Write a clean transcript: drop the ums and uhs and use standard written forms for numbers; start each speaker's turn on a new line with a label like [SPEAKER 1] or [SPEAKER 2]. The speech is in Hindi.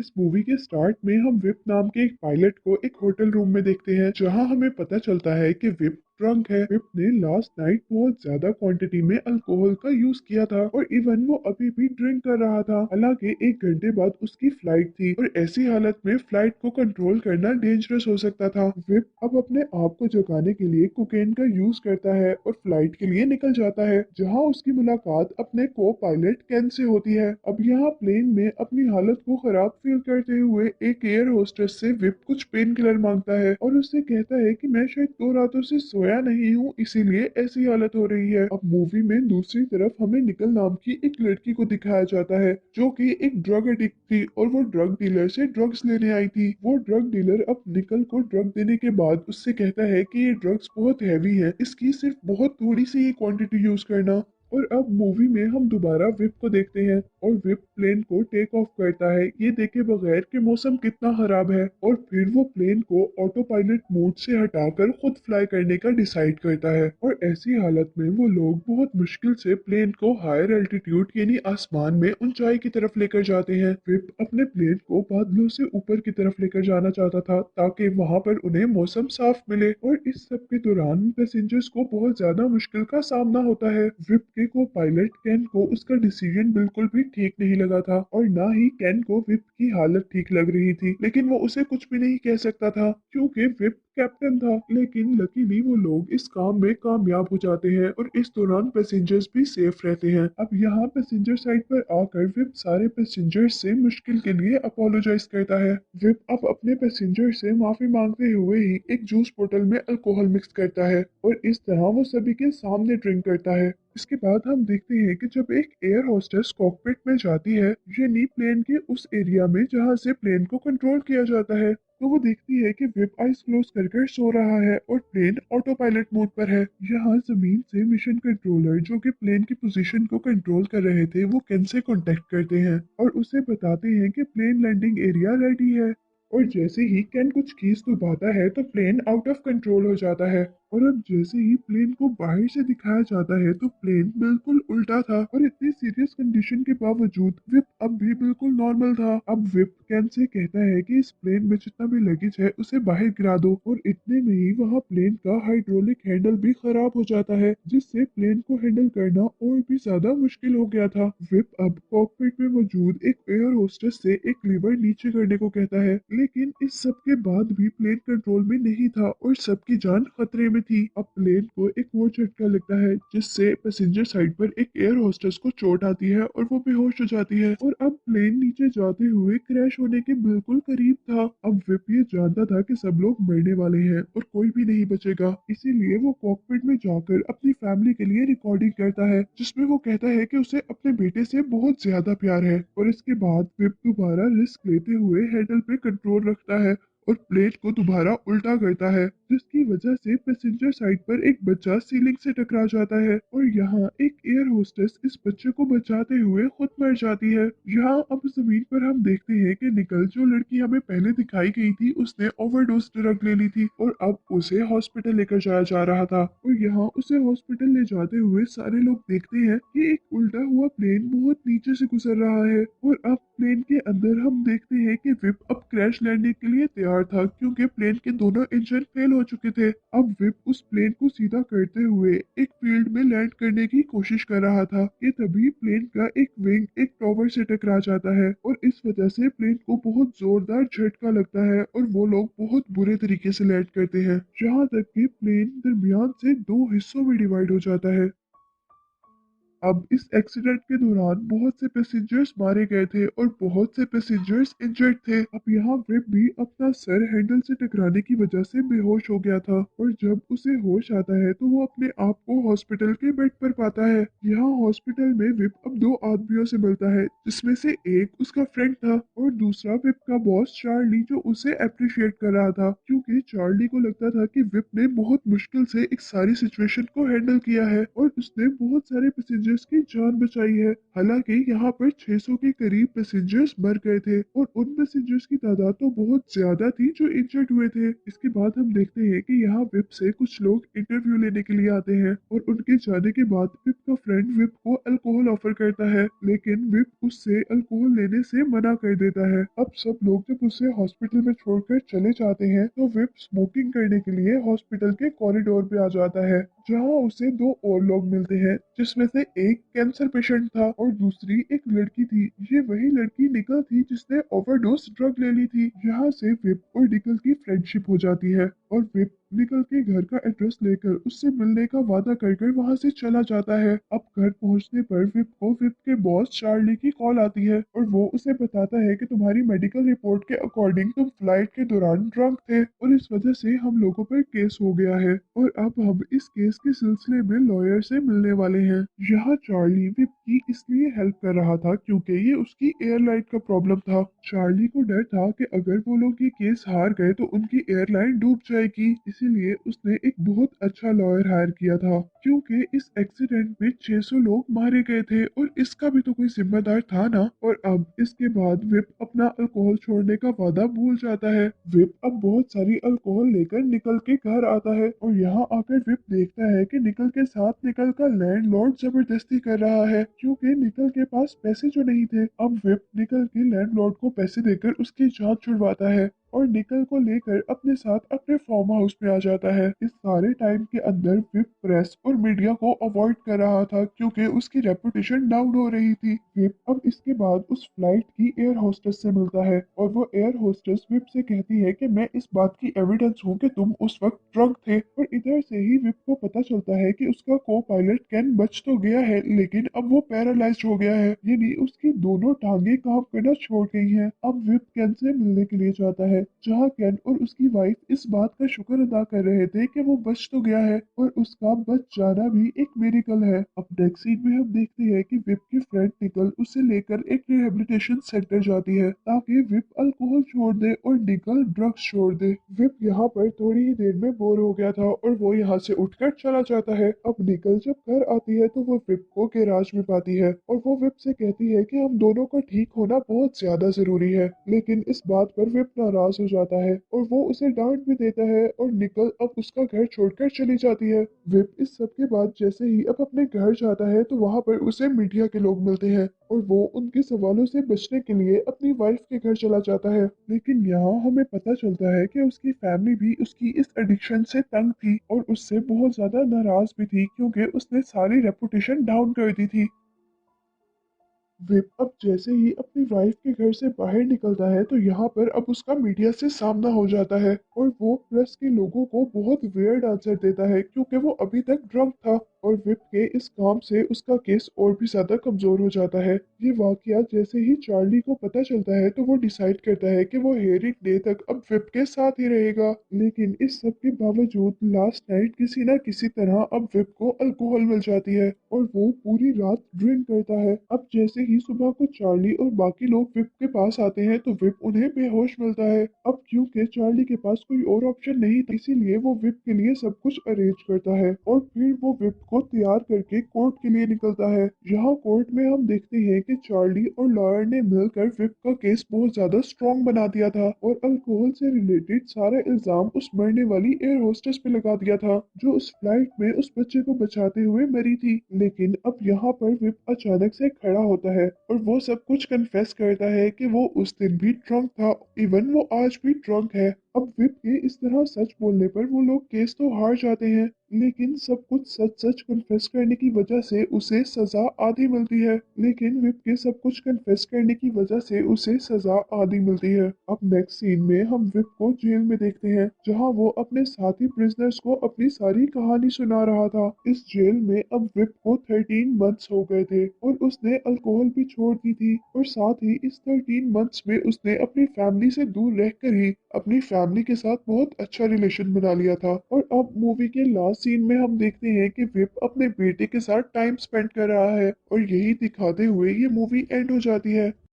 [SPEAKER 1] इस मूवी के स्टार्ट में हम विप नाम के एक पायलट को एक होटल रूम में देखते हैं, जहां हमें पता चलता है कि विप ड्रंक है। विप ने लास्ट नाइट बहुत ज्यादा क्वांटिटी में अल्कोहल का यूज किया था और इवन वो अभी भी ड्रिंक कर रहा था। हालांकि 1 घंटे बाद उसकी फ्लाइट थी और ऐसी हालत में फ्लाइट को कंट्रोल करना डेंजरस हो सकता था। विप अब अपने आप को जगाने के लिए कोकेन का यूज करता है और फ्लाइट के लिए निकल जाता है, जहां उसकी मुलाकात अपने को पायलट कैन से होती है। अब यहाँ प्लेन में अपनी हालत को खराब फील करते हुए एक एयर होस्टेस से विप कुछ पेन किलर मांगता है और उससे कहता है कि मैं शायद 2 रातों से सोया नहीं हूँ, इसीलिए ऐसी हालत हो रही है। अब मूवी में दूसरी तरफ हमें निकल नाम की एक लड़की को दिखाया जाता है, जो कि एक ड्रग एडिक्ट थी और वो ड्रग डीलर से ड्रग्स लेने आई थी। वो ड्रग डीलर अब निकल को ड्रग देने के बाद उससे कहता है कि ये ड्रग्स बहुत हैवी है, इसकी सिर्फ बहुत थोड़ी सी ही क्वांटिटी यूज करना। और अब मूवी में हम दोबारा विप को देखते हैं और विप प्लेन को टेक ऑफ करता है, ये देखे बगैर कि मौसम कितना खराब है। और फिर वो प्लेन को ऑटो पायलट मोड से हटाकर खुद फ्लाई करने का डिसाइड करता है। और ऐसी हालत में वो लोग बहुत मुश्किल से प्लेन को हायर एल्टीट्यूड यानी आसमान में ऊंचाई की तरफ लेकर जाते हैं। विप अपने प्लेन को बादलों से ऊपर की तरफ लेकर जाना चाहता था ताकि वहां पर उन्हें मौसम साफ मिले। और इस सब के दौरान पैसेंजर्स को बहुत ज्यादा मुश्किल का सामना होता है। विप के को पायलट कैन को उसका डिसीजन बिल्कुल भी ठीक नहीं लगा था और ना ही कैन को विप की हालत ठीक लग रही थी, लेकिन वो उसे कुछ भी नहीं कह सकता था क्योंकि विप कैप्टन था। लेकिन लकीली वो लोग इस काम में कामयाब हो जाते हैं और इस दौरान पैसेंजर्स भी सेफ रहते हैं। अब यहाँ पैसेंजर साइड पर आकर विप सारे पैसेंजर्स से मुश्किल के लिए अपोलोजाइज करता है। विप अब अपने पैसेंजर से माफी मांगते हुए ही एक जूस बोतल में अल्कोहल मिक्स करता है और इस तरह वो सभी के सामने ड्रिंक करता है। इसके बाद हम देखते हैं कि जब एक एयर होस्टेस कॉकपिट में जाती है, यानी प्लेन के उस एरिया में जहां से प्लेन को कंट्रोल किया जाता है, तो वो देखती है कि विप आइस क्लोज कर कर सो रहा है और प्लेन ऑटो पायलट मोड पर है। यहाँ जमीन से मिशन कंट्रोलर जो कि प्लेन की पोजीशन को कंट्रोल कर रहे थे, वो कैन से कांटेक्ट करते हैं और उसे बताते हैं कि प्लेन लैंडिंग एरिया रेडी है। और जैसे ही कैन कुछ कीज दबाता है तो प्लेन आउट ऑफ कंट्रोल हो जाता है। और अब जैसे ही प्लेन को बाहर से दिखाया जाता है तो प्लेन बिल्कुल उल्टा था और इतनी सीरियस कंडीशन के बावजूद विप अब भी बिल्कुल नॉर्मल था। अब विप कैन से कहता है कि इस प्लेन में जितना भी लगेज है उसे बाहर गिरा दो और इतने में ही वहाँ प्लेन का हाइड्रोलिक हैंडल भी खराब हो जाता है, जिससे प्लेन को हैंडल करना और भी ज्यादा मुश्किल हो गया था। विप अब कॉकपिट में मौजूद एक एयर होस्टेस से एक लीवर नीचे करने को कहता है, लेकिन इस सब के बाद भी प्लेन कंट्रोल में नहीं था और सबकी जान खतरे में थी। अब प्लेन को एक और झटका लगता है, जिससे पैसेंजर साइड पर एक एयर होस्टेस को चोट आती है और वो बेहोश हो जाती है। और अब प्लेन नीचे जाते हुए क्रैश होने के बिल्कुल करीब था। अब विप ये जानता था कि सब लोग मरने वाले हैं और कोई भी नहीं बचेगा, इसीलिए वो कॉकपिट में जाकर अपनी फैमिली के लिए रिकॉर्डिंग करता है, जिसमें वो कहता है कि उसे अपने बेटे से बहुत ज्यादा प्यार है। और इसके बाद विप दोबारा रिस्क लेते हुए हैंडल पे कंट्रोल रखता है और प्लेन को दोबारा उल्टा करता है, जिसकी वजह से पैसेंजर साइड पर एक बच्चा सीलिंग से टकरा जाता है और यहाँ एक एयर होस्टेस इस बच्चे को बचाते हुए खुद मर जाती है। यहाँ अब जमीन पर हम देखते हैं कि निकल, जो लड़की हमें पहले दिखाई गई थी, उसने ओवरडोज ड्रग ले ली थी और अब उसे हॉस्पिटल लेकर जाया जा रहा था। और यहाँ उसे हॉस्पिटल ले जाते हुए सारे लोग देखते हैं कि एक उल्टा हुआ प्लेन बहुत नीचे से गुजर रहा है। और अब प्लेन के अंदर हम देखते हैं कि विप अब क्रैश लैंडिंग के लिए तैयार था, क्योंकि प्लेन के दोनों इंजन फेल हो चुके थे। अब विप उस प्लेन को सीधा करते हुए एक फील्ड में लैंड करने की कोशिश कर रहा था कि तभी प्लेन का एक विंग एक टॉवर से टकरा जाता है और इस वजह से प्लेन को बहुत जोरदार झटका लगता है और वो लोग बहुत बुरे तरीके से लैंड करते हैं, जहाँ तक कि प्लेन दरमियान से 2 हिस्सों में डिवाइड हो जाता है। अब इस एक्सीडेंट के दौरान बहुत से पैसेंजर्स मारे गए थे और बहुत से पैसेंजर्स इंजर्ड थे। अब यहाँ विप भी अपना सर हैंडल से टकराने की वजह से बेहोश हो गया था और जब उसे होश आता है तो वो अपने आप को हॉस्पिटल के बेड पर पाता है। यहाँ हॉस्पिटल में विप अब 2 आदमियों से मिलता है, जिसमें से एक उसका फ्रेंड था और दूसरा विप का बॉस चार्ली, जो उसे अप्रिशिएट कर रहा था क्योंकि चार्ली को लगता था कि विप ने बहुत मुश्किल से एक सारी सिचुएशन को हैंडल किया है और उसने बहुत सारे पैसेंजर पैसेंजर्स की जान बचाई है। हालांकि यहाँ पर 600 के करीब पैसेंजर्स मर गए थे और उन पैसेंजर्स की तादाद तो बहुत ज्यादा थी जो इंजर्ड हुए थे। इसके बाद हम देखते हैं कि यहाँ विप से कुछ लोग इंटरव्यू लेने के लिए आते हैं और उनके जाने के बाद विप का फ्रेंड विप को अल्कोहल ऑफर करता है, लेकिन विप उससे अल्कोहल लेने से मना कर देता है। अब सब लोग जब उसे हॉस्पिटल में छोड़कर चले जाते हैं तो विप स्मोकिंग करने के लिए हॉस्पिटल के कॉरिडोर पे आ जाता है, जहाँ उसे दो और लोग मिलते हैं, जिसमें से एक कैंसर पेशेंट था और दूसरी एक लड़की थी। ये वही लड़की निकल थी जिसने ओवरडोज ड्रग ले ली थी। यहाँ से विप और निकल की फ्रेंडशिप हो जाती है और विप निकल के घर का एड्रेस लेकर उससे मिलने का वादा कर वहां से चला जाता है। अब घर पहुंचने पर विप को विप के बॉस चार्ली की कॉल आती है और वो उसे बताता है कि तुम्हारी मेडिकल रिपोर्ट के अकॉर्डिंग तुम फ्लाइट के दौरान ड्रंक थे और इस वजह से हम लोगों पर केस हो गया है और अब हम इस केस के सिलसिले में लॉयर से मिलने वाले हैं। यहाँ चार्ली विप की इसलिए हेल्प कर रहा था क्योंकि ये उसकी एयरलाइन का प्रॉब्लम था। चार्ली को डर था कि अगर वो लोग ये केस हार गए तो उनकी एयरलाइन डूब जाएगी, इसीलिए उसने एक बहुत अच्छा लॉयर हायर किया था क्योंकि इस एक्सीडेंट में 600 लोग मारे गए थे और इसका भी तो कोई जिम्मेदार था ना। और अब इसके बाद विप अपना अल्कोहल छोड़ने का वादा भूल जाता है। विप अब बहुत सारी अल्कोहल लेकर निकल के घर आता है और यहाँ आकर विप देखता है कि निकल के साथ निकल का लैंडलॉर्ड जबरदस्ती कर रहा है क्योंकि निकल के पास पैसे जो नहीं थे। अब विप निकल के लैंडलॉर्ड को पैसे देकर उसकी जान छुड़वाता है और निकल को लेकर अपने साथ अपने फार्म हाउस में आ जाता है। इस सारे टाइम के अंदर विप प्रेस और मीडिया को अवॉइड कर रहा था क्योंकि उसकी रेपुटेशन डाउन हो रही थी। विप अब इसके बाद उस फ्लाइट की एयर होस्टेस से मिलता है और वो एयर होस्टेस विप से कहती है कि मैं इस बात की एविडेंस हूँ कि तुम उस वक्त ड्रंक थे। और इधर से ही विप को पता चलता है कि उसका को पायलट कैन बच तो गया है लेकिन अब वो पैरालाइज्ड हो गया है, यानी उसकी दोनों टांगे काम करना छोड़ गई हैं। अब विप कैन से मिलने के लिए जाता है जहाँ कैन और उसकी वाइफ इस बात का शुक्र अदा कर रहे थे कि वो बच तो गया है और उसका बच जाना भी एक मिरेकल है। अब नेक्स्ट सीन में हम देखते हैं कि विप की फ्रेंड निकल उसे लेकर एक रिहेबिलिटेशन सेंटर जाती है ताकि विप अल्कोहल छोड़ दे और निकल ड्रग्स छोड़ दे। विप यहाँ पर थोड़ी ही देर में बोर हो गया था और वो यहाँ से उठकर चला जाता है। अब निकल जब घर आती है तो वो विप को गैराज में पाती है और वो विप से कहती है कि हम दोनों का ठीक होना बहुत ज्यादा जरूरी है, लेकिन इस बात पर विप नाराज हो जाता है और वो उसे डांट भी देता है और निकल अब उसका घर छोड़कर चली जाती है। विप इस सब के बाद जैसे ही अब अपने घर जाता है तो वहां पर उसे मीडिया के लोग मिलते हैं और वो उनके सवालों से बचने के लिए अपनी वाइफ के घर चला जाता है। लेकिन यहाँ हमें पता चलता है कि उसकी फैमिली भी उसकी इस एडिक्शन से तंग थी और उससे बहुत ज्यादा नाराज भी थी क्योंकि उसने सारी रेपुटेशन डाउन कर दी थी। विप अब जैसे ही अपनी वाइफ के घर से बाहर निकलता है तो यहाँ पर अब उसका मीडिया से सामना हो जाता है और वो प्रेस के लोगों को बहुत वियर्ड आंसर देता है क्योंकि वो अभी तक ड्रंक था और विप के इस काम से उसका केस और भी ज्यादा कमजोर हो जाता है। ये वाकया जैसे ही चार्ली को पता चलता है तो वो डिसाइड करता है कि वो हेयरिंग डे तक अब विप के साथ ही रहेगा। लेकिन इस सब के बावजूद लास्ट नाइट किसी न किसी तरह अब विप को अल्कोहल मिल जाती है और वो पूरी रात ड्रिंक करता है। अब जैसे ही सुबह को चार्ली और बाकी लोग विप के पास आते हैं तो विप उन्हें बेहोश मिलता है। अब क्योंकि चार्ली के पास कोई और ऑप्शन नहीं था इसीलिए वो विप के लिए सब कुछ अरेंज करता है और फिर वो विप को तैयार करके कोर्ट के लिए निकलता है। यहाँ कोर्ट में हम देखते हैं कि चार्ली और लॉयर ने मिलकर विप का केस बहुत ज्यादा स्ट्रॉन्ग बना दिया था और अल्कोहल से रिलेटेड सारा इल्जाम उस मरने वाली एयर होस्टेस पे लगा दिया था जो उस फ्लाइट में उस बच्चे को बचाते हुए मरी थी। लेकिन अब यहाँ पर विप अचानक से खड़ा होता है और वो सब कुछ कन्फेस करता है कि वो उस दिन भी ड्रंक था, इवन वो आज भी ड्रंक है। अब विप के इस तरह सच बोलने पर वो लोग केस तो हार जाते हैं लेकिन सब कुछ सच सच कन्फेस करने की वजह से उसे सजा आधी मिलती है। लेकिन विप के सब कुछ कन्फेस करने की वजह से उसे सजा आधी मिलती है। अब नेक्स्ट सीन में हम विप को जेल में देखते हैं जहां वो अपने साथी प्रिजनर्स को अपनी सारी कहानी सुना रहा था। इस जेल में अब विप को 13 मंथ्स हो गए थे और उसने अल्कोहल भी छोड़ दी थी और साथ ही इस 13 मंथ्स में उसने अपनी फैमिली से दूर रहकर ही अपनी फैमिली के साथ बहुत अच्छा रिलेशन बना लिया था। और अब मूवी के लास्ट सीन में हम देखते हैं कि विप अपने बेटे के साथ टाइम स्पेंड कर रहा है और यही दिखाते हुए ये मूवी एंड हो जाती है।